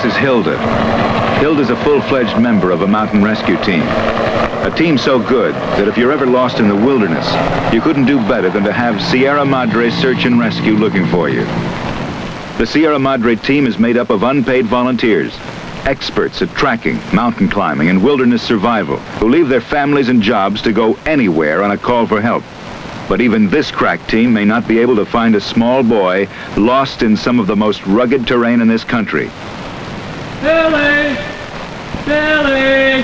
This is Hilda. Hilda's a full-fledged member of a mountain rescue team. A team so good that if you're ever lost in the wilderness, you couldn't do better than to have Sierra Madre Search and Rescue looking for you. The Sierra Madre team is made up of unpaid volunteers, experts at tracking, mountain climbing, and wilderness survival, who leave their families and jobs to go anywhere on a call for help. But even this crack team may not be able to find a small boy lost in some of the most rugged terrain in this country. Billy! Billy!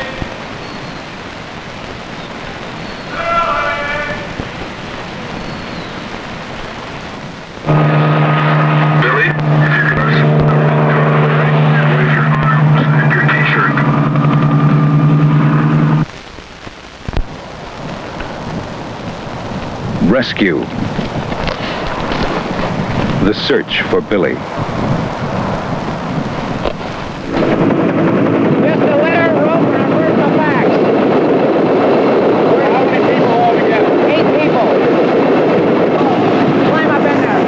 Rescue. The search for Billy. Just a litter, rope, and a first of facts. How many people altogether? 8 people. Climb up in there.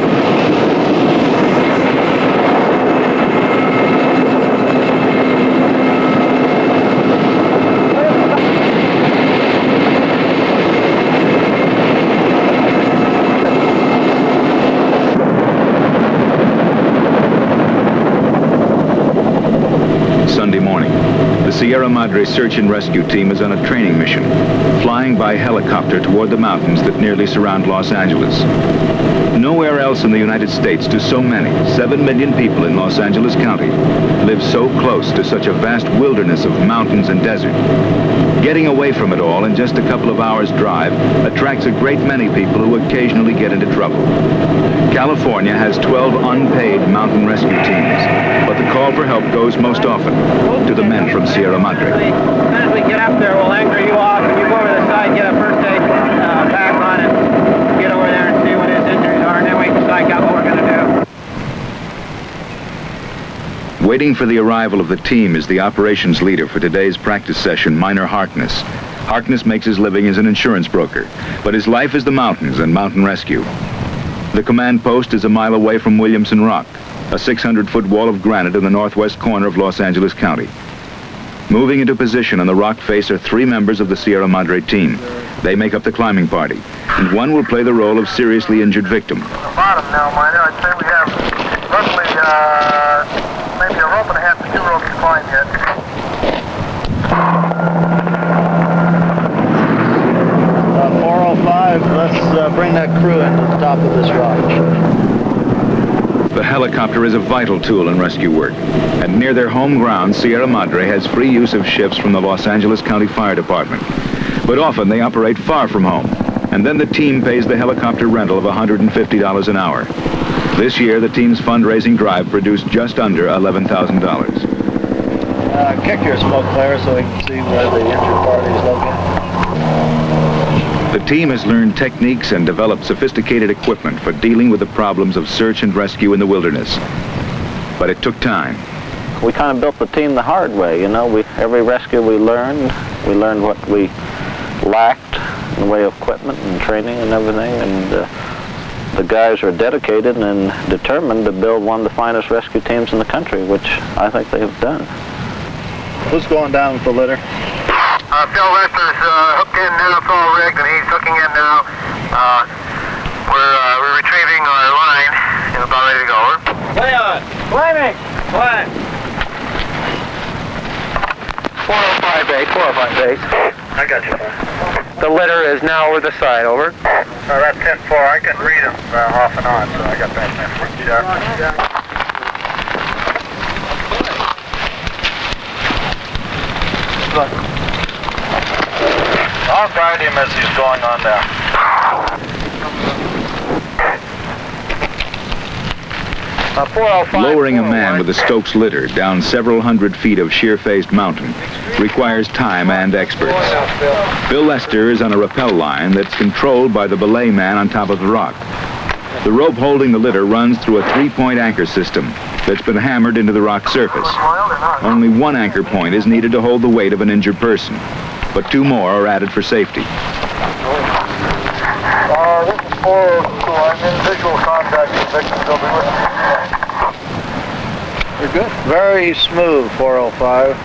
Sunday morning, the Sierra Madre Search and Rescue team is on a training mission, flying by helicopter toward the mountains that nearly surround Los Angeles. Nowhere else in the United States do so many, 7 million people in Los Angeles County, live so close to such a vast wilderness of mountains and desert. Getting away from it all in just a couple of hours' drive attracts a great many people who occasionally get into trouble. California has 12 unpaid mountain rescue teams, but the call for help goes most often to the men from Sierra Madre. As soon as we get up there, we'll anchor you off, and you go over the side, get a first aid pack on, and get over there and see what his injuries are, and then we can psych out what we're going to do. Waiting for the arrival of the team is the operations leader for today's practice session, Minor Harkness. Harkness makes his living as an insurance broker, but his life is the mountains and mountain rescue. The command post is a mile away from Williamson Rock, a 600-foot wall of granite in the northwest corner of Los Angeles County. Moving into position on the rock face are 3 members of the Sierra Madre team. They make up the climbing party, and one will play the role of seriously injured victim. On the bottom now, Minor, I'd say we have roughly maybe a rope and a half to 2 ropes to climb yet. 405, let's bring that crew into the top of this rock. The helicopter is a vital tool in rescue work, and near their home ground, Sierra Madre has free use of ships from the Los Angeles County Fire Department. But often they operate far from home, and then the team pays the helicopter rental of $150 an hour. This year, the team's fundraising drive produced just under $11,000. Kick your smoke flare so we can see where the injured party is located. The team has learned techniques and developed sophisticated equipment for dealing with the problems of search and rescue in the wilderness. But it took time. We kind of built the team the hard way, you know. Every rescue we learned what we lacked in the way of equipment and training and everything, and the guys are dedicated and determined to build one of the finest rescue teams in the country, which I think they have done. Who's going down with the litter? Phil Lester's hooked in now, it's all rigged, and he's hooking in now. We're retrieving our line and about ready to go. Over. Play on. Climbing. Climb. 405 base, 405 base. I got you. The litter is now over the side, over. That's 10-4. I can read them off and on, so I got that message. I'll guide him as he's going on down. Lowering a man with a Stokes litter down several hundred feet of sheer-faced mountain requires time and experts. Bill Lester is on a rappel line that's controlled by the belay man on top of the rock. The rope holding the litter runs through a 3-point anchor system that's been hammered into the rock surface. Only one anchor point is needed to hold the weight of an injured person, but 2 more are added for safety. This is 402. I'm in visual contact with victims. They'll be with me. You're Good. Very smooth, 405.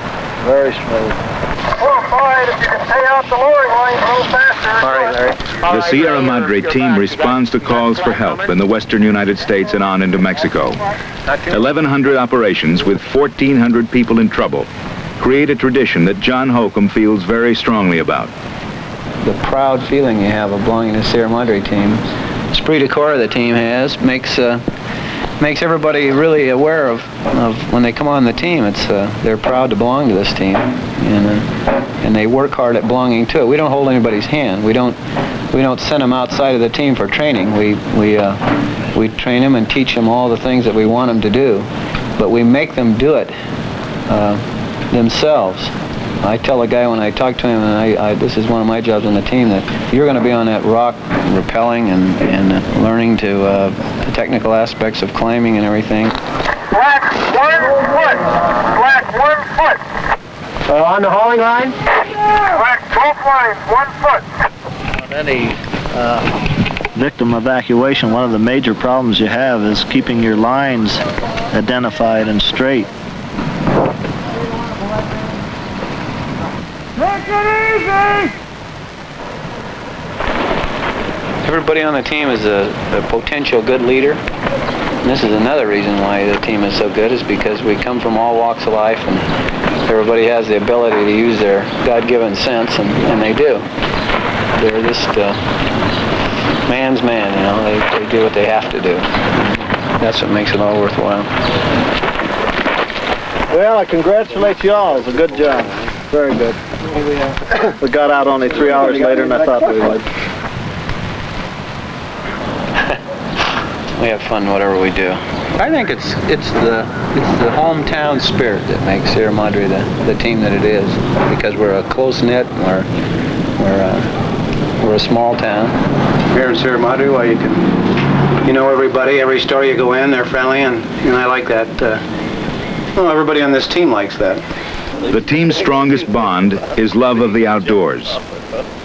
Very smooth. 405, if you can stay out the lowering line a little faster. All right, Larry. The Sierra Madre team responds to calls for help in the western United States and on into Mexico. 1,100 operations with 1,400 people in trouble create a tradition that John Holcomb feels very strongly about. The proud feeling you have of belonging to the Sierra Madre team, esprit de corps the team has, makes everybody really aware of when they come on the team. It's they're proud to belong to this team, and they work hard at belonging to it. We don't hold anybody's hand. We don't send them outside of the team for training. We train them and teach them all the things that we want them to do, but we make them do it themselves. I tell a guy when I talk to him, and this is one of my jobs on the team, that you're going to be on that rock rappelling and learning to the technical aspects of climbing and everything. Slack 1 foot. Slack 1 foot. On the hauling line? Slack both lines 1 foot. On any victim evacuation, one of the major problems you have is keeping your lines identified and straight. Take it easy! Everybody on the team is a potential good leader. And this is another reason why the team is so good, is because we come from all walks of life, and everybody has the ability to use their God-given sense, and they do. They're just man's man, you know. They do what they have to do. That's what makes it all worthwhile. Well, I congratulate you all. It was a good job. Very good. We got out only 3 hours later than I thought we would. We have fun whatever we do. I think it's the hometown spirit that makes Sierra Madre the team that it is, because we're a close-knit, we're a small town. Here in Sierra Madre, well, you know everybody. Every store you go in, they're friendly, and I like that. Well, everybody on this team likes that. The team's strongest bond is love of the outdoors.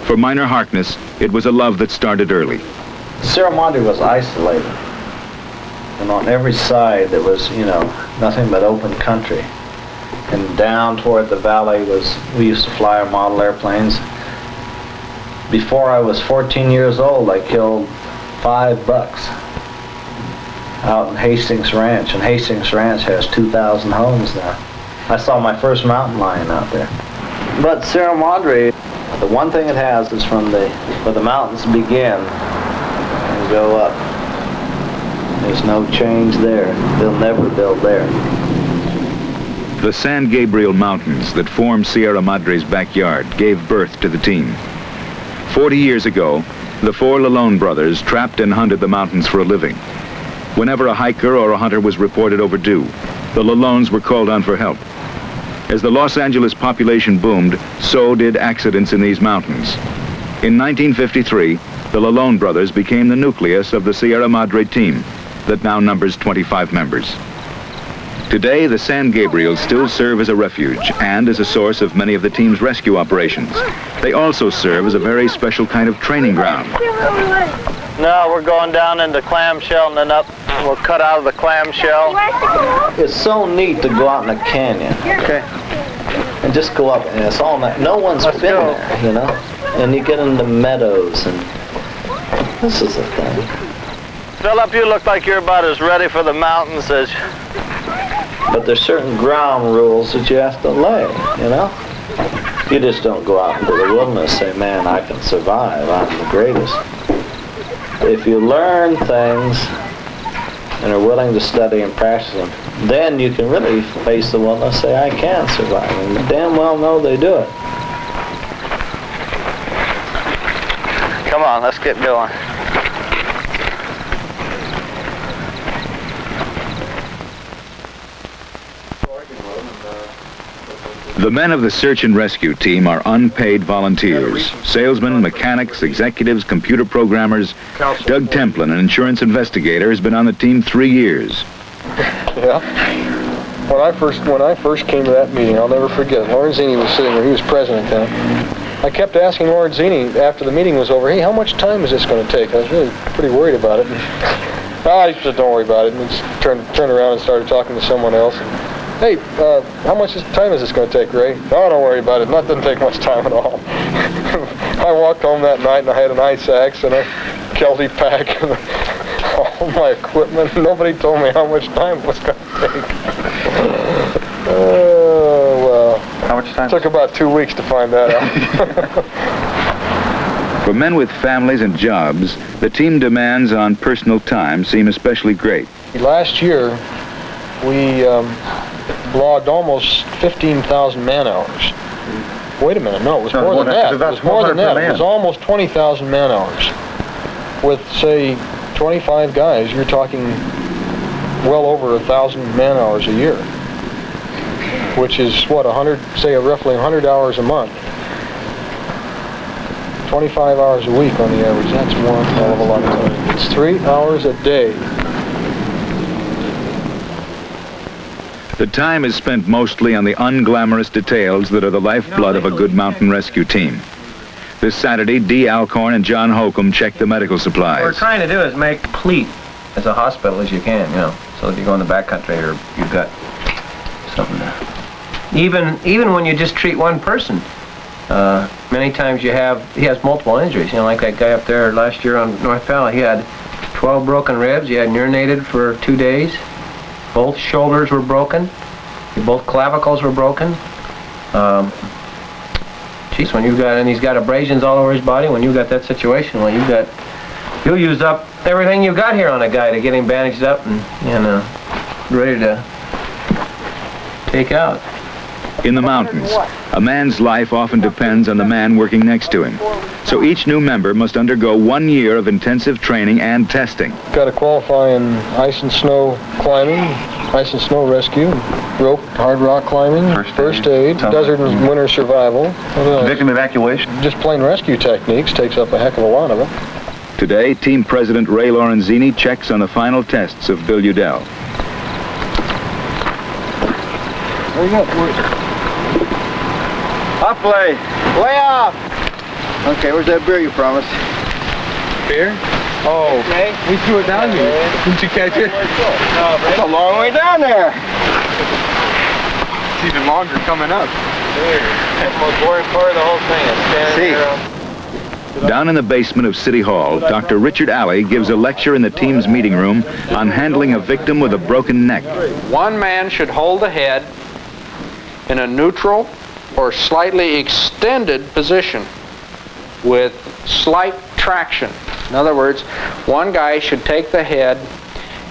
For Minor Harkness, it was a love that started early. Sierra Madre was isolated. And on every side there was, you know, nothing but open country. And down toward the valley we used to fly our model airplanes. Before I was 14 years old, I killed 5 bucks out in Hastings Ranch. And Hastings Ranch has 2,000 homes now. I saw my first mountain lion out there. But Sierra Madre, the one thing it has is from where the mountains begin and go up. There's no change there. They'll never build there. The San Gabriel Mountains that form Sierra Madre's backyard gave birth to the team. 40 years ago, the 4 Lalone brothers trapped and hunted the mountains for a living. Whenever a hiker or a hunter was reported overdue, the Lalones were called on for help. As the Los Angeles population boomed, so did accidents in these mountains. In 1953, the Lalone brothers became the nucleus of the Sierra Madre team that now numbers 25 members. Today, the San Gabriels still serve as a refuge and as a source of many of the team's rescue operations. They also serve as a very special kind of training ground. Now we're going down into clamshell and then up. We'll cut out of the clamshell. It's so neat to go out in a canyon. Okay. And just go up, and it's all night. No one's been there, you know. And you get into meadows, and this is the thing. Philip, you look like you're about as ready for the mountains as. But there's certain ground rules that you have to lay, you know. You just don't go out into the wilderness and say, man, I can survive. I'm the greatest. If you learn things and are willing to study and practice them, then you can really face the wilderness and say, I can survive. And you damn well know they do it. Come on, let's get going. The men of the search and rescue team are unpaid volunteers. Salesmen, mechanics, executives, computer programmers. Doug Templin, an insurance investigator, has been on the team 3 years. Yeah. When I first came to that meeting, I'll never forget it. Lorenzini was sitting there. He was president then. I kept asking Lorenzini after the meeting was over, hey, how much time is this going to take? I was really pretty worried about it. He said, don't worry about it. And he just turned around and started talking to someone else. Hey, how much time is this going to take, Ray? Oh, don't worry about it. That doesn't take much time at all. I walked home that night and I had an ice axe and a Kelty pack and all my equipment. Nobody told me how much time it was going to take. Oh, well. How much time? It took about 2 weeks to find that out. For men with families and jobs, the team demands on personal time seem especially great. Last year, we logged almost 15,000 man-hours. Wait a minute, no, it was more than that. It was more than that. It was almost 20,000 man-hours. With, say, 25 guys, you're talking well over 1,000 man-hours a year, which is, what, 100, say, roughly 100 hours a month. 25 hours a week on the average. That's one hell of a lot of time. It's 3 hours a day. The time is spent mostly on the unglamorous details that are the lifeblood of a good mountain rescue team. This Saturday, Dee Alcorn and John Holcomb check the medical supplies. What we're trying to do is make complete as a hospital as you can, you know, so if you go in the backcountry or you've got something to... Even when you just treat one person, many times he has multiple injuries. You know, like that guy up there last year on North Valley, he had 12 broken ribs, he had urinated for 2 days. Both shoulders were broken. Both clavicles were broken. Geez, when you've got, and he's got abrasions all over his body, when you've got that situation, well, you'll use up everything you've got here on a guy to get him bandaged up and ready to take out. In the mountains, a man's life often depends on the man working next to him. So each new member must undergo 1 year of intensive training and testing. Got to qualify in ice and snow climbing, ice and snow rescue, rope, hard rock climbing, first aid, desert and winter survival. Victim evacuation. Just plain rescue techniques takes up a heck of a lot of it. Today, Team President Ray Lorenzini checks on the final tests of Bill Udell. There you go. Up, Lay. Way up. Okay, where's that beer you promised? Beer? Oh, okay. We threw it down here. Didn't you catch it? No, it's a long way down there. It's even longer coming up. That's the most boring part of the whole thing. Down in the basement of City Hall, Dr. Richard Alley gives a lecture in the team's meeting room on handling a victim with a broken neck. One man should hold the head in a neutral or slightly extended position with slight traction. In other words, one guy should take the head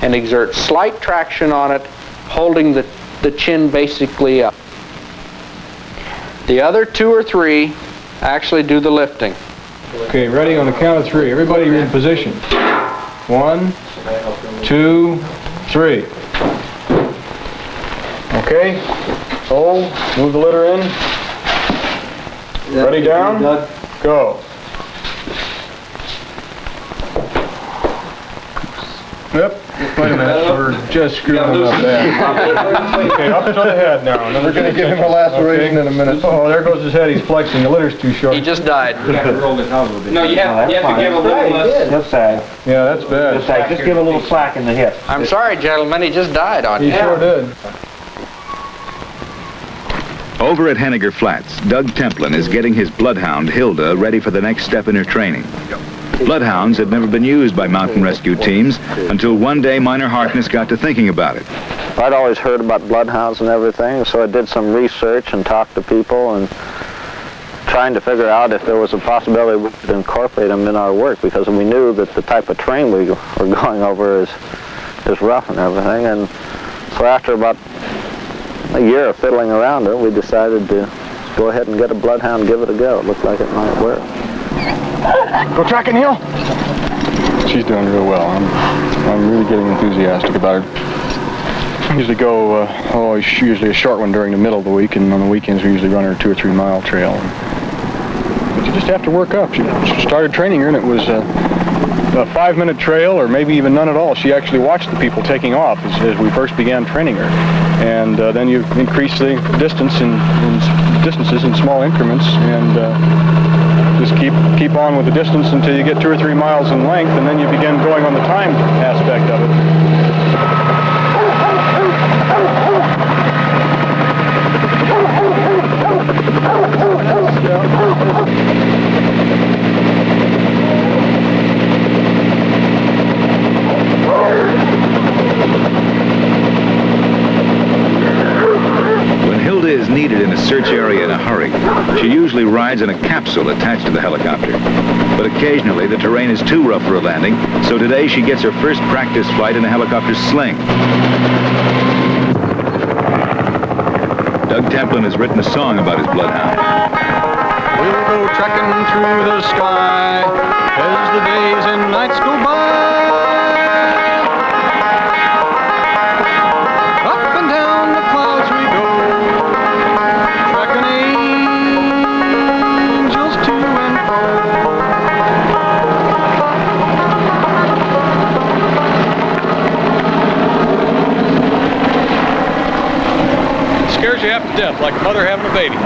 and exert slight traction on it, holding the chin basically up. The other 2 or 3 actually do the lifting. Okay, ready on the count of 3. Everybody in position. 1, 2, 3. Okay, hold, move the litter in. Ready down, go. Yep, wait a minute, we're just screwing him up there. Okay, up to the head now. We're going to give him a laceration in a minute. Oh, there goes his head, he's flexing, the litter's too short. He just died. No, you have to give a little less. Left side. Yeah, that's bad. Left side. Just give a little slack in the hip. I'm sorry, gentlemen, he just died on you. He sure did. Over at Henniger Flats, Doug Templin is getting his bloodhound, Hilda, ready for the next step in her training. Bloodhounds had never been used by mountain rescue teams until one day Minor Harkness got to thinking about it. I'd always heard about bloodhounds and everything, so I did some research and talked to people and trying to figure out if there was a possibility we could incorporate them in our work, because we knew that the type of terrain we were going over is rough and everything. And so after about a year of fiddling around it, we decided to go ahead and get a bloodhound, give it a go. It looked like it might work. Go track and heel. She's doing real well. I'm really getting enthusiastic about her. I usually go, usually a short one during the middle of the week, and on the weekends we usually run her a 2 or 3 mile trail. But you just have to work up. She started training her, and it was a 5-minute trail, or maybe even none at all. She actually watched the people taking off as we first began training her, and then you increase the distance in distances in small increments, and just keep on with the distance until you get 2 or 3 miles in length, and then you begin going on the time aspect of it. search area in a hurry. She usually rides in a capsule attached to the helicopter. But occasionally the terrain is too rough for a landing, so today she gets her first practice flight in a helicopter sling. Doug Templin has written a song about his bloodhound. We'll go trekking through the sky as the days and nights go by. Up and down the clouds we go, tracking angels to and fro. It scares you half to death, like a mother having a baby.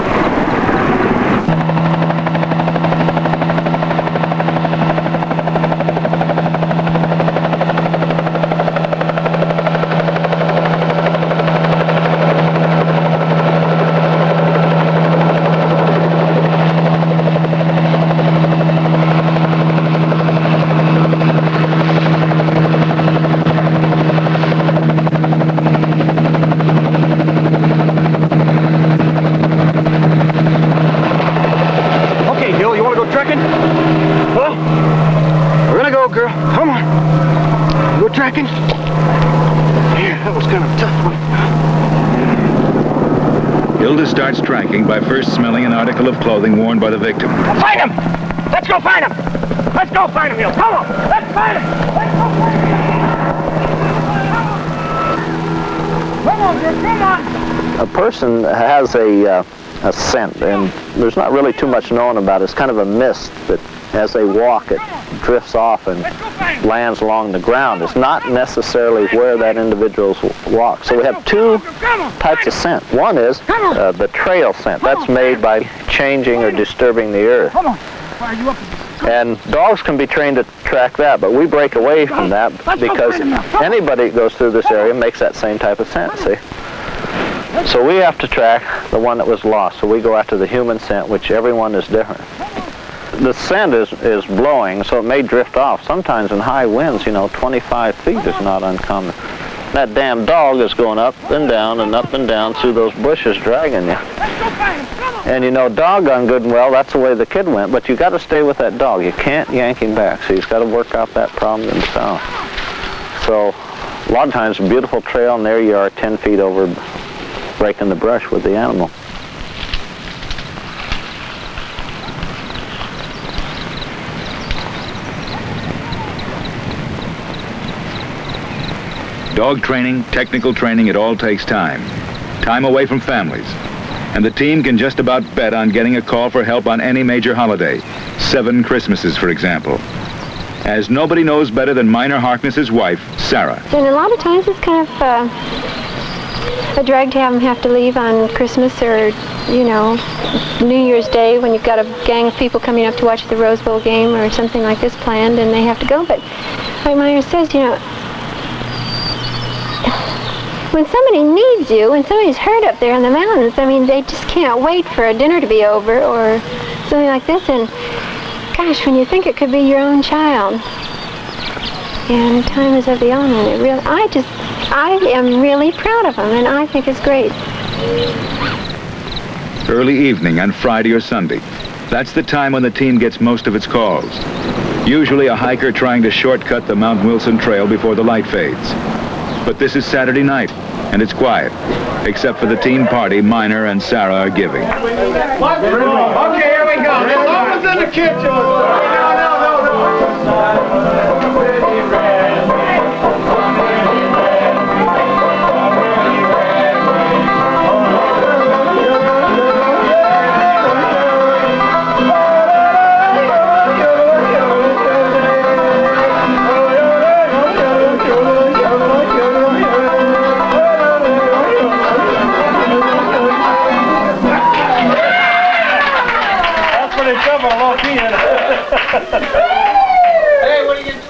Tracking? Yeah, that was kind of a tough one. Hilda starts tracking by first smelling an article of clothing worn by the victim. Find him! Let's go find him! Let's go find him, Hill! Come on! Let's find him! Let's go find him! Come on, girl, come on! A person has a scent, and there's not really too much known about it. It's kind of a mist that as they walk, it drifts off and lands along the ground. It's not necessarily where that individual walks. So we have two types of scent. One is the trail scent. That's made by changing or disturbing the earth. And dogs can be trained to track that, but we break away from that because anybody that goes through this area makes that same type of scent, see? So we have to track the one that was lost. So we go after the human scent, which everyone is different. The scent is blowing, so it may drift off. Sometimes in high winds, 25 feet is not uncommon. That damn dog is going up and down through those bushes, dragging you. And doggone good and well, that's the way the kid went, but you got to stay with that dog. You can't yank him back, so he's got to work out that problem himself. So a lot of times, a beautiful trail, and there you are 10 feet over, breaking the brush with the animal. Dog training, technical training, it all takes time. Time away from families. And the team can just about bet on getting a call for help on any major holiday. 7 Christmases, for example. As nobody knows better than Minor Harkness's wife, Sarah. And a lot of times it's kind of a drag to have them have to leave on Christmas or, New Year's Day when you've got a gang of people coming up to watch the Rose Bowl game or something like this planned and they have to go. But like Minor says, when somebody needs you, when somebody's hurt up there in the mountains, they just can't wait for a dinner to be over or something like this. And gosh, when you think it could be your own child, and time is of the essence, I am really proud of them, and I think it's great. Early evening on Friday or Sunday. That's the time when the team gets most of its calls. Usually a hiker trying to shortcut the Mount Wilson Trail before the light fades. But this is Saturday night, and it's quiet, except for the team party Minor and Sarah are giving. Okay, here we go. Mama's in the kitchen. Hey, what are you doing?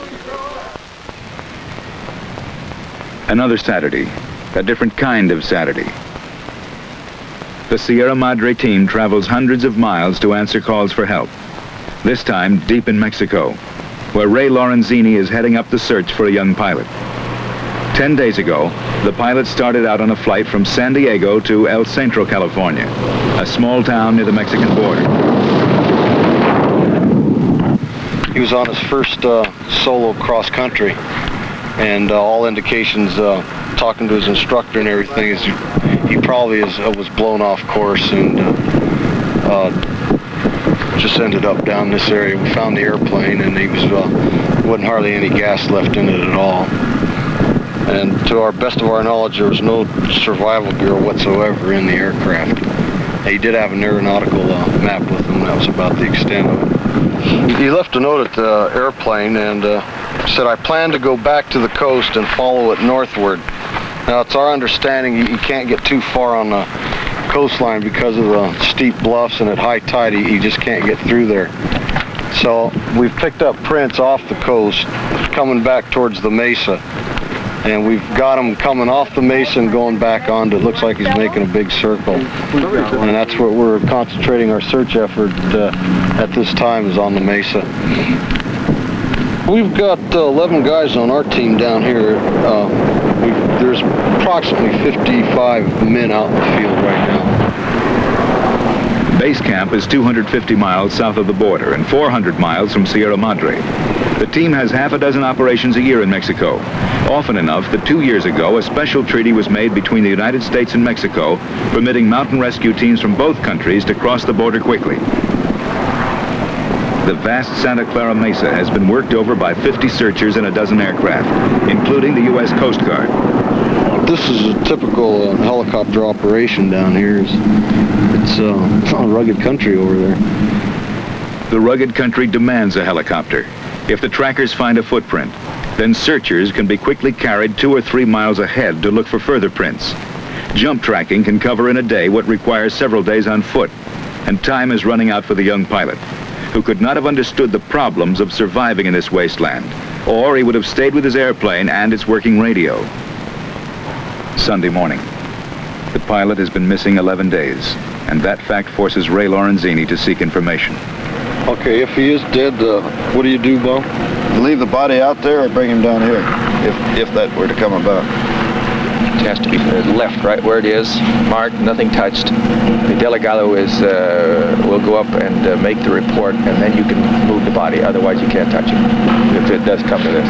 Another Saturday, a different kind of Saturday. The Sierra Madre team travels hundreds of miles to answer calls for help. This time deep in Mexico, where Ray Lorenzini is heading up the search for a young pilot. 10 days ago, the pilot started out on a flight from San Diego to El Centro, California, a small town near the Mexican border. He was on his first solo cross-country, and all indications, talking to his instructor and everything, is he probably was blown off course and just ended up down this area. We found the airplane, and he wasn't hardly any gas left in it at all. And to our best of our knowledge, there was no survival gear whatsoever in the aircraft. He did have an aeronautical map with him. That was about the extent of it. He left a note at the airplane and said, "I plan to go back to the coast and follow it northward." Now, it's our understanding you can't get too far on the coastline because of the steep bluffs, and at high tide, he just can't get through there. So we've picked up prints off the coast coming back towards the mesa. And we've got him coming off the mesa and going back onto it. Looks like he's making a big circle. And that's what we're concentrating our search effort at this time, is on the mesa. We've got 11 guys on our team down here. There's approximately 55 men out in the field right now. Base camp is 250 miles south of the border and 400 miles from Sierra Madre. The team has half a dozen operations a year in Mexico. Often enough that 2 years ago, a special treaty was made between the United States and Mexico, permitting mountain rescue teams from both countries to cross the border quickly. The vast Santa Clara Mesa has been worked over by 50 searchers and a dozen aircraft, including the U.S. Coast Guard. This is a typical helicopter operation down here. It's a rugged country over there. The rugged country demands a helicopter. If the trackers find a footprint, then searchers can be quickly carried 2 or 3 miles ahead to look for further prints. Jump tracking can cover in a day what requires several days on foot, and time is running out for the young pilot, who could not have understood the problems of surviving in this wasteland, or he would have stayed with his airplane and its working radio. Sunday morning. The pilot has been missing 11 days, and that fact forces Ray Lorenzini to seek information. Okay, if he is dead, what do you do, Bo? Leave the body out there or bring him down here, if that were to come about. It has to be left right where it is, marked, nothing touched. The delegado will go up and make the report, and then you can move the body. Otherwise, you can't touch it, if it does come to this.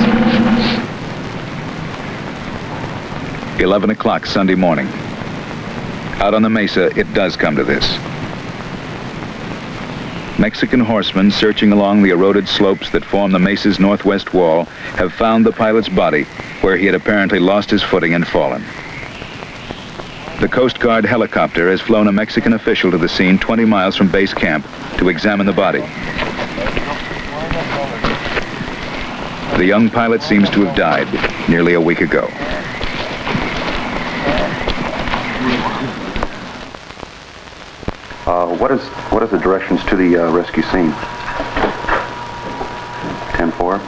11 o'clock Sunday morning. Out on the mesa, it does come to this. Mexican horsemen searching along the eroded slopes that form the mesa's northwest wall have found the pilot's body, where he had apparently lost his footing and fallen. The Coast Guard helicopter has flown a Mexican official to the scene 20 miles from base camp to examine the body. The young pilot seems to have died nearly a week ago. What is the directions to the rescue scene? 10-4?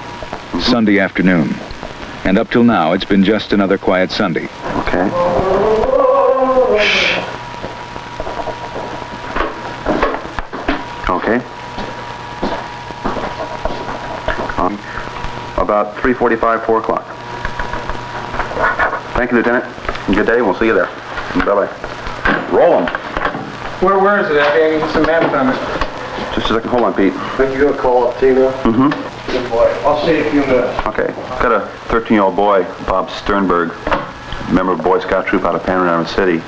Sunday afternoon. And up till now, it's been just another quiet Sunday. Okay. Okay. About 3:45, 4 o'clock. Thank you, Lieutenant. Good day. We'll see you there. Bye-bye. Roll 'em. Where is it at? I get some maps on it. Just a second. Hold on, Pete. Think you're going to call up Tina? Mm-hmm. Good boy. I'll see you in a few minutes. Okay. Got a 13-year-old boy, Bob Sternberg, member of the Boy Scout troop out of Panorama City,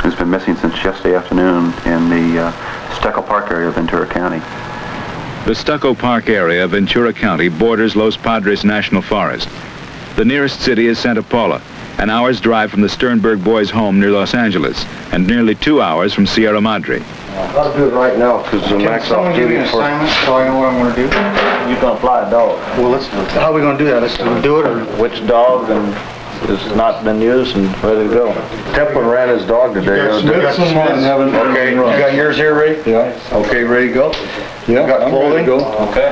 who's been missing since yesterday afternoon in the Stucco Park area of Ventura County. The Stucco Park area of Ventura County borders Los Padres National Forest. The nearest city is Santa Paula, an hour's drive from the Sternberg boys' home near Los Angeles, and nearly 2 hours from Sierra Madre. I'll do it right now, because the max off duty for... so I know what I'm going to do? You're going to fly a dog. Well, how are we going to do that? Let's do it, or... Which dog has not been used and ready to go? Templin ran his dog today. We got some on. Okay, you got yours here, Ray? Yeah. Okay, ready to go? Yeah, you got clothing? Okay.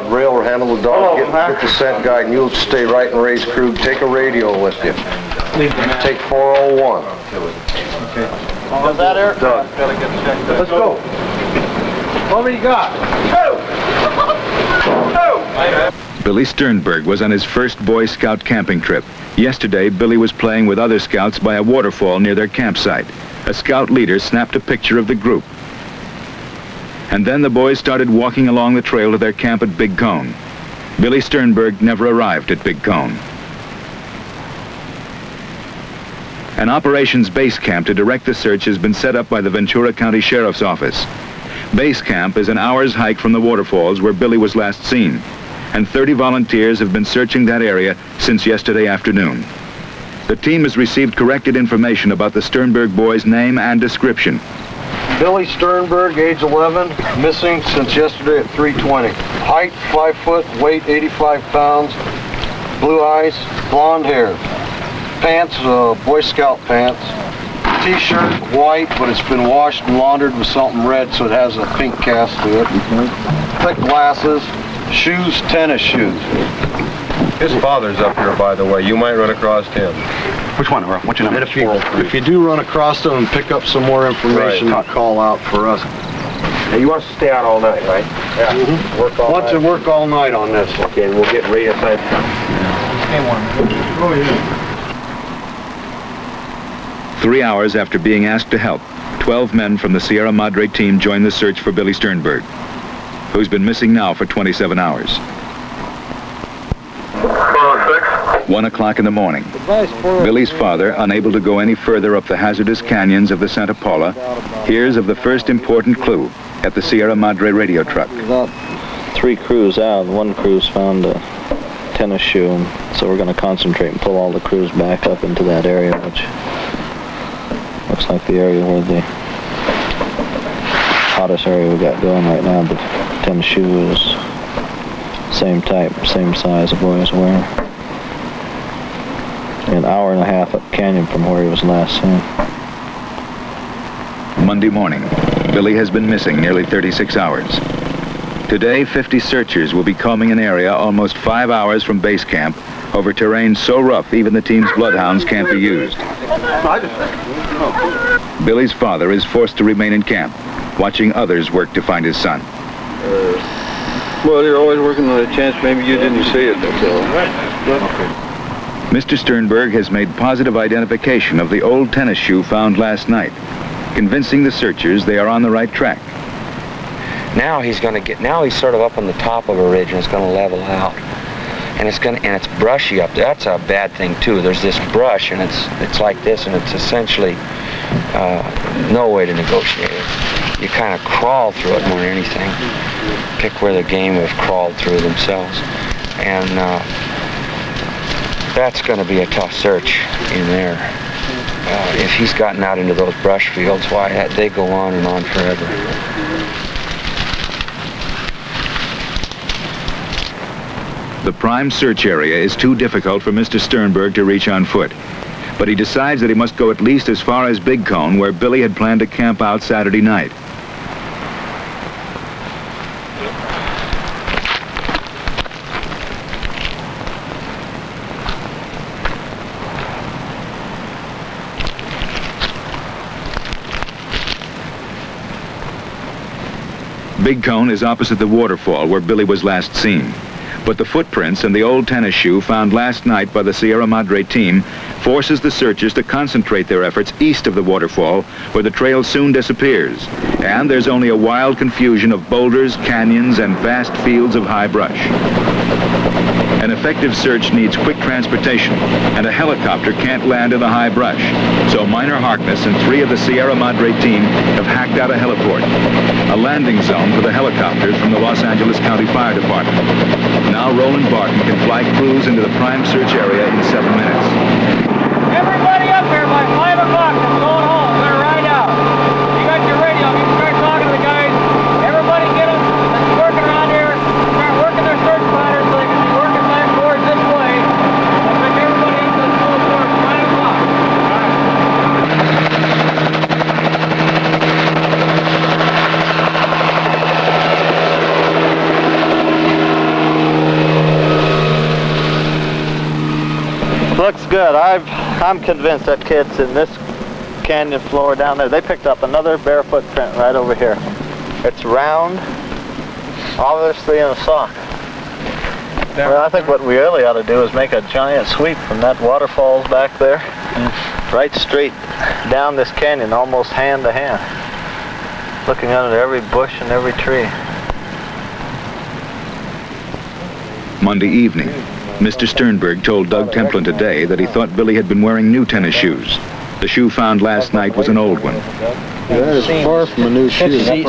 Ray will handle the dog. Get the scent guide, and you'll stay right in Ray's crew. Take a radio with you. Take 401. Okay. Is that Eric? Doug. Let's go. What do you got? Billy Sternberg was on his first Boy Scout camping trip. Yesterday, Billy was playing with other scouts by a waterfall near their campsite. A scout leader snapped a picture of the group. And then the boys started walking along the trail to their camp at Big Cone. Billy Sternberg never arrived at Big Cone. An operations base camp to direct the search has been set up by the Ventura County Sheriff's Office. Base camp is an hour's hike from the waterfalls where Billy was last seen, and 30 volunteers have been searching that area since yesterday afternoon. The team has received corrected information about the Sternberg boy's name and description. Billy Sternberg, age 11, missing since yesterday at 3:20. Height 5 foot, weight 85 pounds, blue eyes, blonde hair. Pants, Boy Scout pants. T-shirt, white, but it's been washed and laundered with something red, so it has a pink cast to it. Thick glasses, shoes, tennis shoes. His father's up here, by the way. You might run across him. Which one? What's your number? If you do run across them and pick up some more information, call out for us. Now, you want us to stay out all night, right? Yeah. Work all night. To work all night on this. Okay, and we'll get reassigned. Oh, yeah. 3 hours after being asked to help, 12 men from the Sierra Madre team joined the search for Billy Sternberg, who's been missing now for 27 hours. 1 o'clock in the morning. Billy's father, unable to go any further up the hazardous canyons of the Santa Paula, hears of the first important clue at the Sierra Madre radio truck. About 3 crews out. One crew's found a tennis shoe, and so we're going to concentrate and pull all the crews back up into that area, which looks like the area where the hottest area we got going right now. The tennis shoe is same type, same size the boy is wearing. An hour and a half up canyon from where he was last seen. Monday morning, Billy has been missing nearly 36 hours. Today, 50 searchers will be combing an area almost 5 hours from base camp over terrain so rough even the team's bloodhounds can't be used. Billy's father is forced to remain in camp, watching others work to find his son. Well, you're always working on a chance maybe you didn't see it, that's all. Mr. Sternberg has made positive identification of the old tennis shoe found last night, convincing the searchers they are on the right track. Now he's sort of up on the top of a ridge and it's going to level out. And it's brushy up there. That's a bad thing too. There's this brush and it's like this, and it's essentially no way to negotiate it. You kind of crawl through it more than anything. Pick where the game have crawled through themselves. And that's going to be a tough search in there. If he's gotten out into those brush fields, why, they go on and on forever. The prime search area is too difficult for Mr. Sternberg to reach on foot, but he decides that he must go at least as far as Big Cone, where Billy had planned to camp out Saturday night. Big Cone is opposite the waterfall where Billy was last seen. But the footprints and the old tennis shoe found last night by the Sierra Madre team forces the searchers to concentrate their efforts east of the waterfall, where the trail soon disappears. And there's only a wild confusion of boulders, canyons, and vast fields of high brush. An effective search needs quick transportation, and a helicopter can't land in the high brush. So Minor Harkness and 3 of the Sierra Madre team have hacked out a heliport, a landing zone for the helicopters from the Los Angeles County Fire Department. Now Roland Barton can fly crews into the prime search area in 7 minutes. Everybody up there by 5 o'clock that's going home. They're right out. You got your radio. You can start talking to the guys. Everybody get them that's working around here. Start working their search patterns so they can be working back towards this way. We'll take everybody into the school towards 5 o'clock. Looks good. I'm convinced that kid's in this canyon floor down there. They picked up another barefoot print right over here. It's round, obviously in a sock. down. Well, I think what we really ought to do is make a giant sweep from that waterfalls back there, right straight down this canyon, almost hand to hand, looking under every bush and every tree. Monday evening, Mr. Sternberg told Doug Templin today that he thought Billy had been wearing new tennis shoes. The shoe found last night was an old one. That is far from a new shoe. He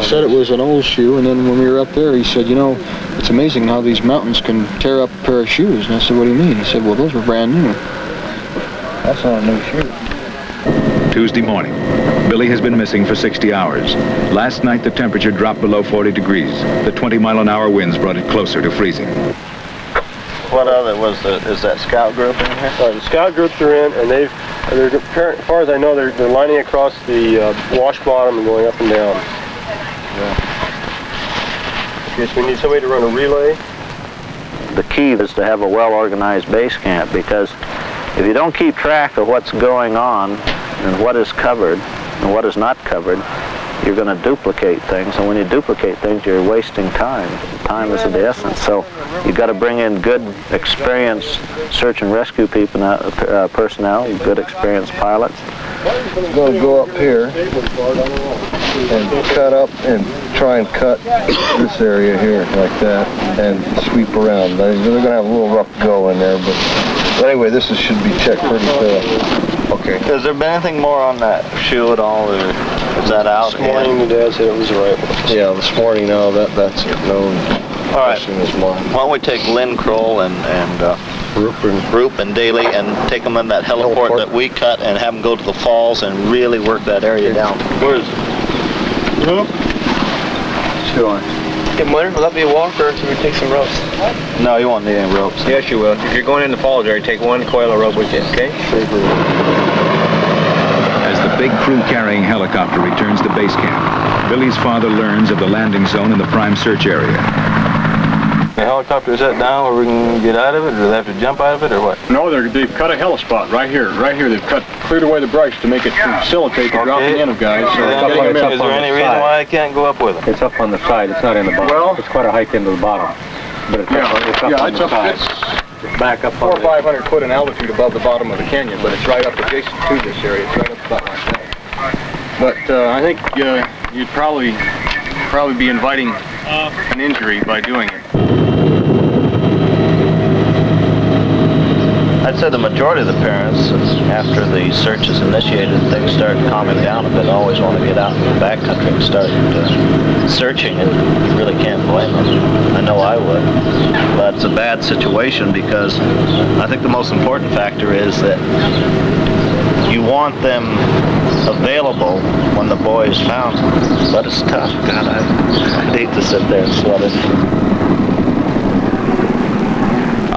said it was an old shoe, and then when we were up there, he said, you know, it's amazing how these mountains can tear up a pair of shoes. And I said, what do you mean? He said, well, those were brand new. That's not a new shoe. Tuesday morning, Billy has been missing for 60 hours. Last night, the temperature dropped below 40 degrees. The 20-mile-an-hour winds brought it closer to freezing. What other is that scout group in here? The scout groups are in, and they're as far as I know, they're lining across the wash bottom and going up and down. Yeah. Okay, so we need somebody to run a relay. The key is to have a well-organized base camp, because if you don't keep track of what's going on and what is covered and what is not covered, you're going to duplicate things, and when you duplicate things, you're wasting time. Time is of the essence. So you've got to bring in good, experienced search and rescue people, personnel, good, experienced pilots. I'm going to go up here and cut up and try and cut this area here like that and sweep around. They're going to have a little rough go in there, but anyway, this should be checked pretty thorough. Okay. Has there been anything more on that shoe at all, or is that out? This morning, the dad said it was the right one. Yeah, this morning, no, that's known. All right. Why don't we take Lynn Kroll and Roop and Daly and take them in that heliport that we cut and have them go to the falls and really work that area down. Where is it? Sure. Hey, Mother, will that be a walker or should we take some ropes? No, you won't need any ropes. Yes, you will. If you're going in the falls area, take one coil of rope with you, okay? As the big crew-carrying helicopter returns to base camp, Billy's father learns of the landing zone in the prime search area. The helicopter is that down where we can get out of it, or do they have to jump out of it, or what? No, they've cut a helispot right here. Right here, they've cleared away the brush to make it facilitate the dropping in of guys. So is there any reason why I can't go up with them? It's up on the side. It's not in the bottom. Well, it's quite a hike into the bottom. But it's up on the side. It's back up 400 or 500 foot in altitude above the bottom of the canyon, but it's right up adjacent to this area. It's right up about like that. But I think you'd probably be inviting an injury by doing it. I'd say the majority of the parents, after the search is initiated, things start calming down a bit, always want to get out in the backcountry and start searching, and you really can't blame them. I know I would. But it's a bad situation because I think the most important factor is that you want them available when the boy is found. But it's tough. God, I'd hate to sit there and sweat it.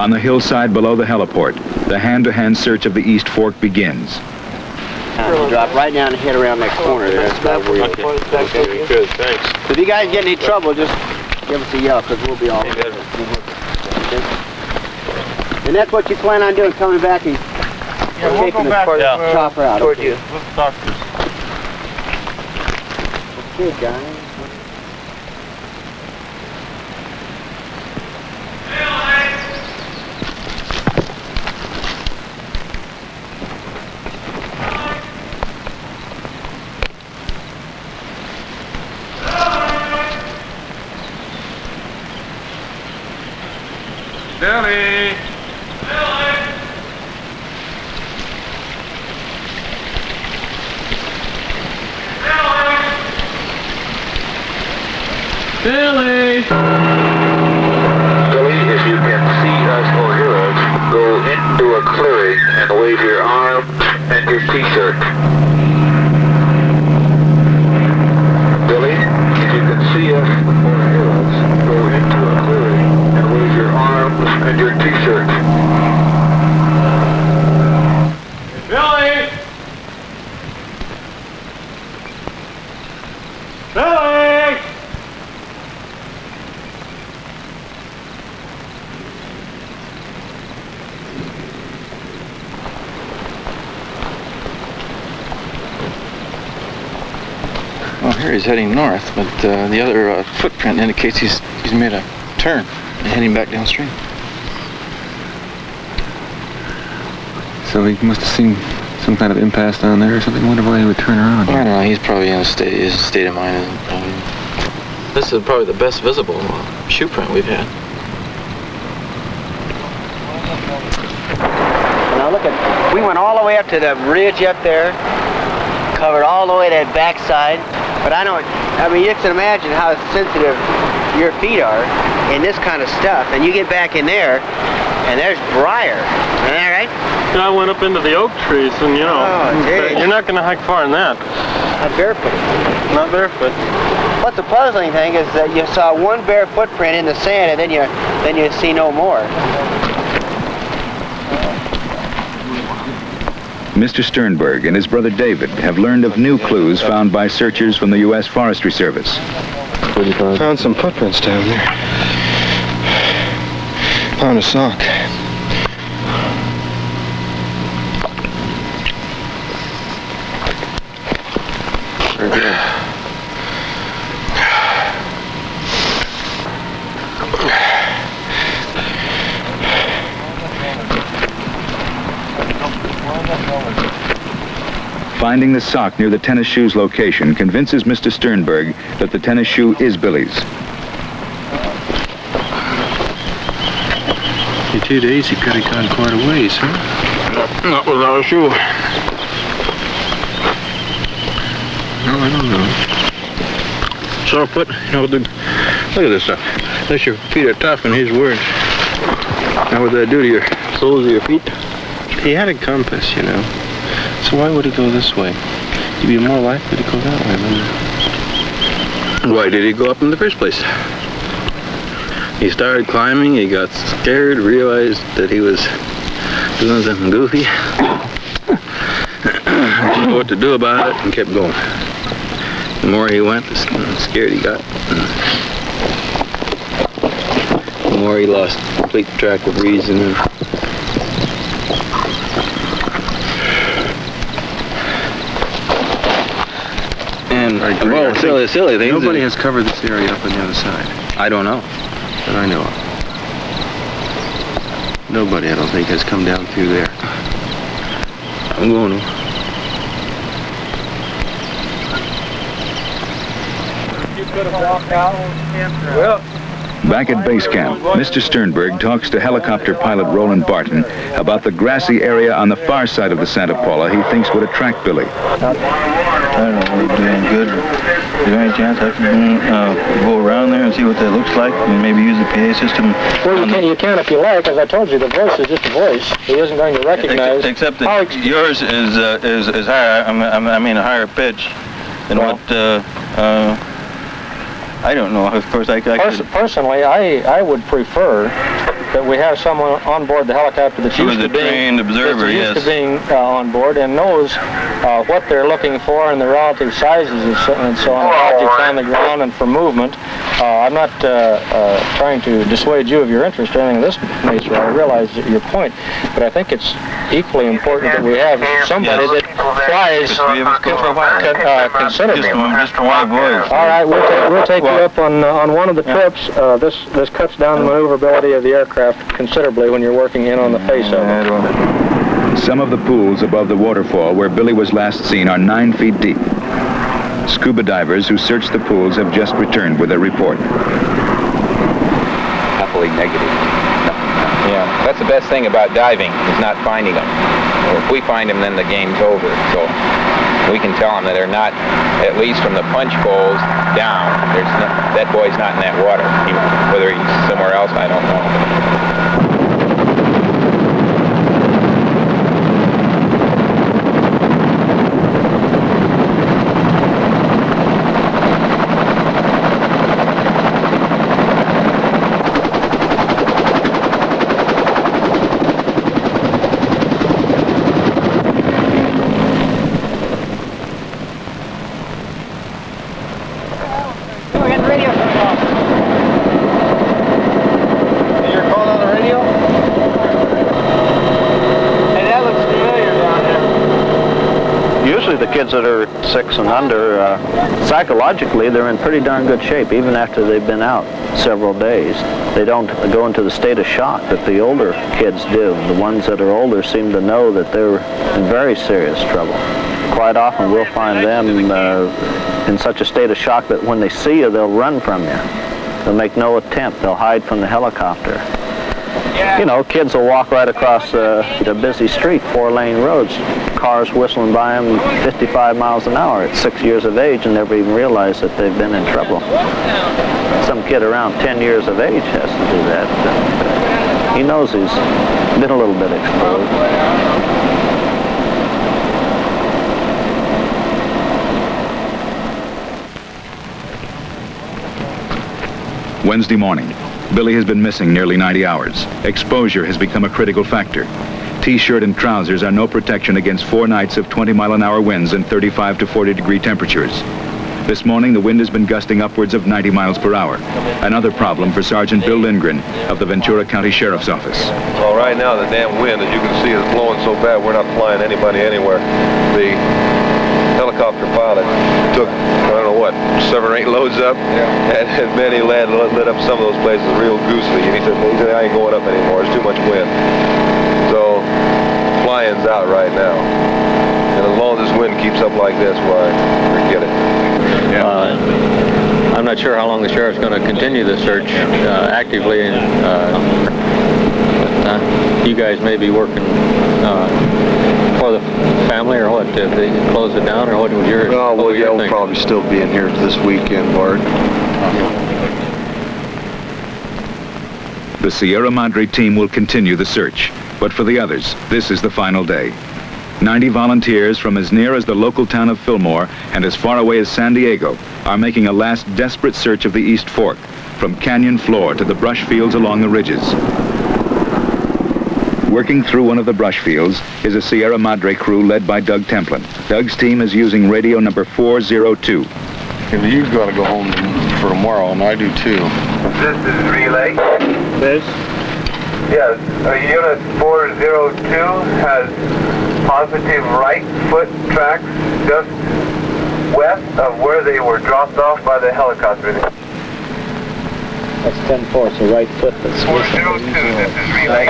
On the hillside below the heliport, the hand-to-hand search of the East Fork begins. Drop right down and head around that corner there. That's about where you'll get. Okay, good, thanks. If you guys get in any trouble, just give us a yell, because we'll be all right. Okay. And that's what you plan on doing, coming back and taking the chopper out toward you. Good, guys. Billy! Billy! Billy, if you can see us or hear us, go into a clearing and wave your arm and your t-shirt. Billy, if you can see us or hear us, go into a clearing and wave your arms and your t-shirt. Billy! Billy! Well, here he's heading north, but the other footprint indicates he's made a turn heading back downstream. So he must have seen some kind of impasse down there or something. I wonder why he would turn around. I don't know. He's probably in his state of mind. This is probably the best visible shoe print we've had. Now look at, we went all the way up to the ridge up there, covered all the way to that backside, but I mean, you can imagine how sensitive your feet are in this kind of stuff, and you get back in there, and there's briar. Isn't that right? And I went up into the oak trees, and you know, you're not going to hike far in that. Not barefoot. Not barefoot. What's the puzzling thing is that you saw one bare footprint in the sand, and then you see no more. Mr. Sternberg and his brother David have learned of new clues found by searchers from the U.S. Forestry Service. Found some footprints down there. Found a sock. Very good. Finding the sock near the tennis shoe's location convinces Mr. Sternberg that the tennis shoe is Billy's. In 2 days, he could have gone quite a ways, huh? Not without a shoe. No, I don't know. Sore foot, you know, look at this stuff. Unless your feet are tough, in his words. How would that do to your soles of your feet? He had a compass, you know. So why would he go this way? He'd be more likely to go that way than... Why did he go up in the first place? He started climbing, he got scared, realized that he was doing something goofy. Didn't know what to do about it, and kept going. The more he went, the scared he got. The more he lost complete track of reason. And well, silly things. Nobody has covered this area up on the other side. I don't know. That I know of. Nobody, I don't think, has come down through there. I'm going to. You could have walked out. Well. Back at base camp, Mr. Sternberg talks to helicopter pilot Roland Barton about the grassy area on the far side of the Santa Paula he thinks would attract Billy. I don't know, we're doing good. Is there any chance I can go around there and see what that looks like and maybe use the PA system? Well, you can if you like. As I told you, the voice is just a voice. He isn't going to recognize. Except that yours is higher. I mean a higher pitch than what. I don't know. Of course, I could. Personally, I would prefer that we have someone on board the helicopter that's used to being on board and knows what they're looking for and the relative sizes and so on, objects on the ground and for movement. I'm not trying to dissuade you of your interest or anything of this nature. I realize your point, but I think it's equally important that we have somebody that flies considerably. All right, we'll take you up on one of the trips. This cuts down the maneuverability of the aircraft considerably when you're working in on the face of it. Some of the pools above the waterfall where Billy was last seen are 9 feet deep. Scuba divers who searched the pools have just returned with a report. Happily negative. Yeah, that's the best thing about diving, is not finding them. If we find them, then the game's over. So we can tell them that they're not, at least from the punch holes down, that boy's not in that water. Whether he's somewhere else, I don't know. Is your call on the radio? especially the kids that are 6 and under, psychologically they're in pretty darn good shape even after they've been out several days. They don't go into the state of shock that the older kids do. The ones that are older seem to know that they're in very serious trouble. Quite often we'll find them in such a state of shock that when they see you, they'll run from you. They'll make no attempt. They'll hide from the helicopter. You know, kids will walk right across the busy street, 4-lane roads, cars whistling by them 55 miles an hour at 6 years of age and never even realize that they've been in trouble. Some kid around 10 years of age has to do that. He knows he's been a little bit exposed. Wednesday morning. Billy has been missing nearly 90 hours. Exposure has become a critical factor. T-shirt and trousers are no protection against 4 nights of 20-mile-an-hour winds and 35 to 40-degree temperatures. This morning, the wind has been gusting upwards of 90 miles per hour. Another problem for Sergeant Bill Lindgren of the Ventura County Sheriff's Office. Well, right now, the damn wind, as you can see, is blowing so bad we're not flying anybody anywhere. The helicopter pilot took, I don't know what, 7 or 8 loads up, and then he lit up some of those places real goosely, and he said, I ain't going up anymore, there's too much wind. So, flying's out right now. And as long as this wind keeps up like this, why, forget it. I'm not sure how long the sheriff's going to continue the search actively, but you guys may be working for the family, or what, if they close it down, or what would your... Well, yeah, we'll probably still be in here this weekend, Bart. The Sierra Madre team will continue the search, but for the others, this is the final day. 90 volunteers from as near as the local town of Fillmore and as far away as San Diego are making a last desperate search of the East Fork, from canyon floor to the brush fields along the ridges. Working through one of the brush fields is a Sierra Madre crew led by Doug Templin. Doug's team is using radio number 402. And you've got to go home for tomorrow, and I do too. This is relay. This? Yes, unit 402 has positive right foot tracks just west of where they were dropped off by the helicopter. That's 10-4, so right foot that's 402, this is relay.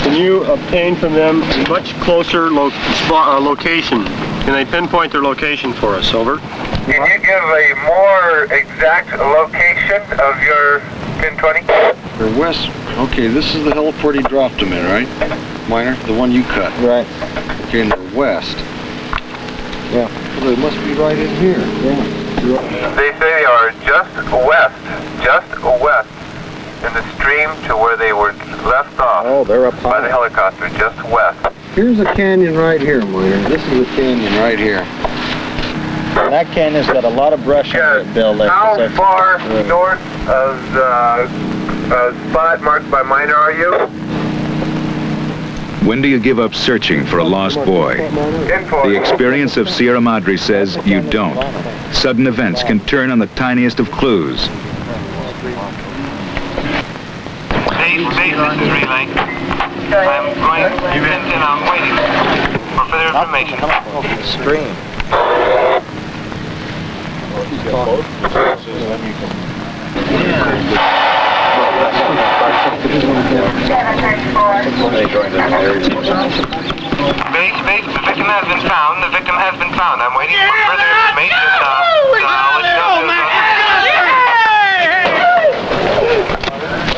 Can you obtain from them a much closer location? Can they pinpoint their location for us? Over. Can you give a more exact location of your pin 20? Or west. Okay, this is the heliport he dropped them in, right? Minor, the one you cut. Right. Okay, and they're west. Yeah. Well, they must be right in here. Yeah. They say they are just west in the stream to where they were left off. Oh, they're up high by the helicopter, just west. Here's a canyon right here, Minor. This is a canyon right here. That canyon's got a lot of brush on it, Bill. How far north of the spot marked by Minor are you? When do you give up searching for a lost boy? The experience of Sierra Madre says you don't. Sudden events can turn on the tiniest of clues. This is relay. I'm going to and I'm waiting for further information. Stream. Base, the victim has been found. The victim has been found. I'm waiting for further information. I'll let you know.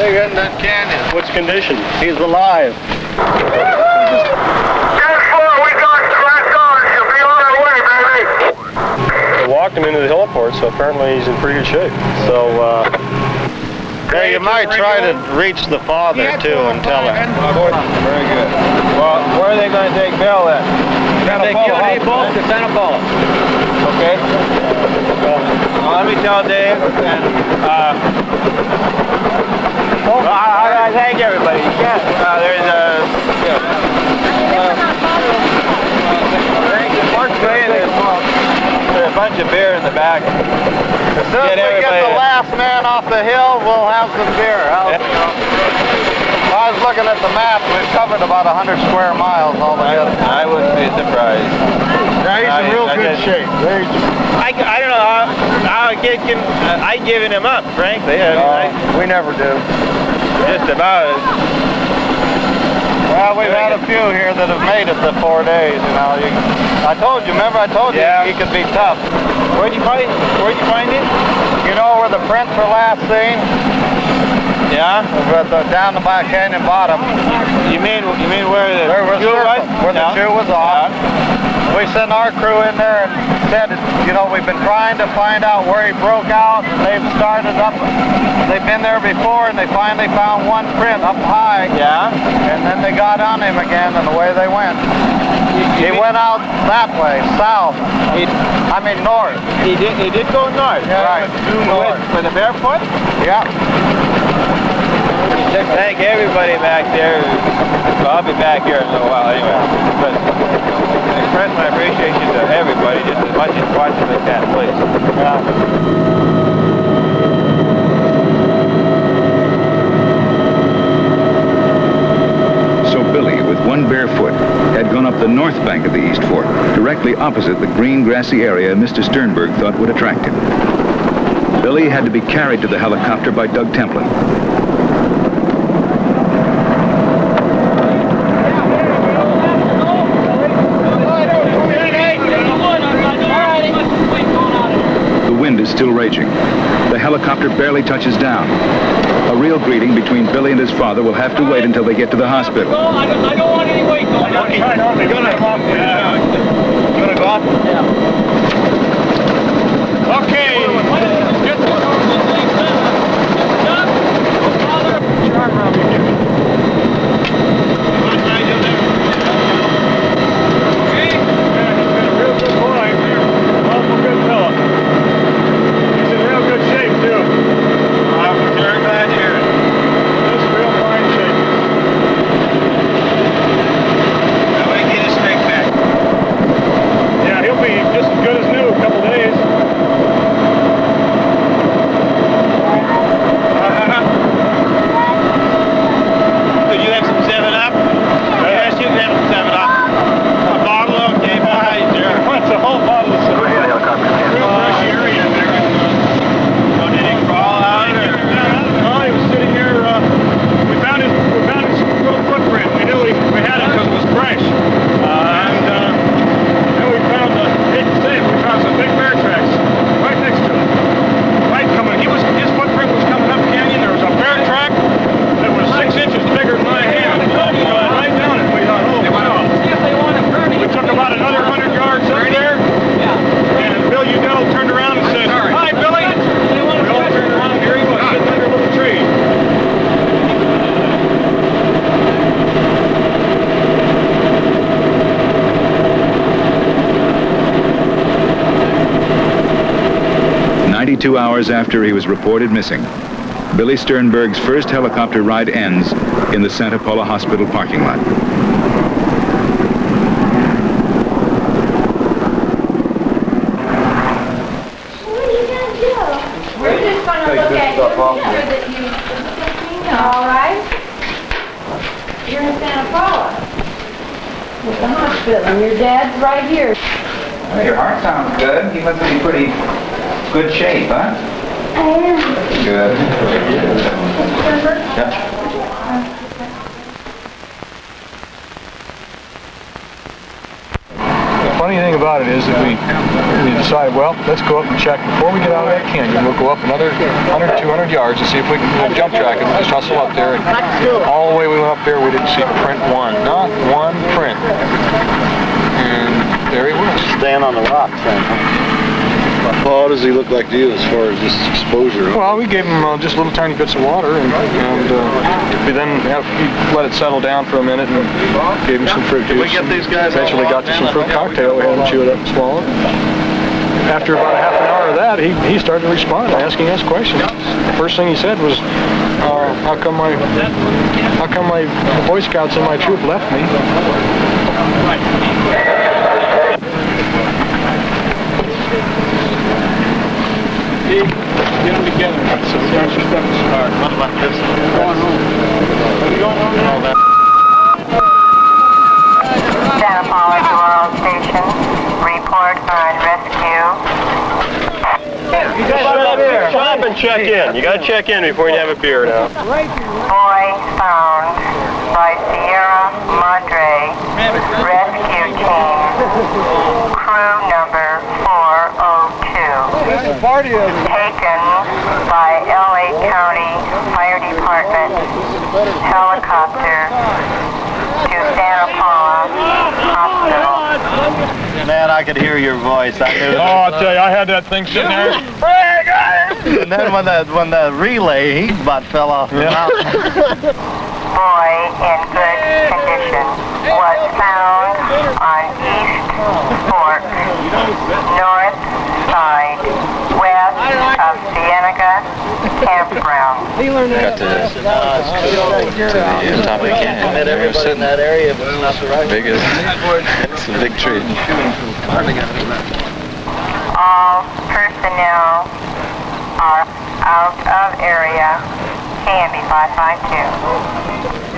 Hey, in that canyon. What's condition? He's alive. I walked him into the heliport, so apparently he's in pretty good shape. So, yeah, you might try to reach the father, too, and tell him. Very good. Well, where are they going to take Bill then? They killed both to Santa Paula. Okay. Well, let me tell Dave, and I thank everybody. Yes, there's a bunch of beer in the back. As soon as we get the last man off the hill, we'll have some beer. I was looking at the map. We've covered about 100 square miles altogether. I wouldn't be surprised. Yeah, he's in real good shape. I don't know how a kid can. I've given him up, frankly. We never do. Just about it. Well, we've had a few here that have made it to 4 days. You know, I told you. Remember, I told you he could be tough. Where'd you find it? You know where the prints were last seen? Yeah. Down the canyon bottom. You mean where the shoe was? Where the shoe was off. We sent our crew in there and said, you know, we've been trying to find out where he broke out. They've started up. They've been there before, and they finally found one print up high. Yeah. And then they got on him again, and away they went. He went out that way, south. North. He did go north. Yeah, right. North. With a barefoot? Yeah. Thank everybody back there. Well, I'll be back here in a little while anyway. But express my appreciation to everybody just as much as watching they can, please. So Billy, with one bare foot, had gone up the north bank of the East Fork, directly opposite the green grassy area Mr. Sternberg thought would attract him. Billy had to be carried to the helicopter by Doug Templin. The wind is still raging. The helicopter barely touches down. A real greeting between Billy and his father will have to wait until they get to the hospital. I don't want any weight going on. You gonna go off? Yeah. Okay. Two hours after he was reported missing, Billy Sternberg's first helicopter ride ends in the Santa Paula Hospital parking lot. We're just going to look at your picture that you all right? You're in Santa Paula with the hospital, and your dad's right here. Well, your heart sounds good. You must be pretty good shape, huh? I am. Good. The funny thing about it is that we decided, well, let's go up and check. Before we get out of that canyon, we'll go up another 100, 200 yards and see if we can jump track it. Just hustle up there. And all the way we went up there, we didn't see print one. Not one print. And there he was. Staying on the rocks then. How does he look like to you as far as this exposure? Well, we gave him just little tiny bits of water, and we then let it settle down for a minute and gave him some fruit juice. Did we get these guys? Eventually got to some fruit cocktail. We had him chew it up and swallow it. After about a half an hour of that, he started to respond, asking us questions. The first thing he said was, "How come my Boy Scouts in my troop left me?" Get them together. So start your step to start. What about this? Going home. Santa Paula to World Station. Report on rescue. You guys stop and check in. You gotta check in before you have a beer now. Boy found by Sierra Madre rescue team. Crew number 402. Taken by LA County Fire Department helicopter to Santa Paula Hospital. Man, I could hear your voice. I knew. Oh, I'll tell you, I had that thing sitting there. And then when the relay, he about fell off the mountain. Boy in good condition was found on East Fork, north side, west of Cienega Campground. Got to the top of the canyon. There was sitting that area, but it's not the right big as it's a big tree. All personnel are out of area. Candy 552.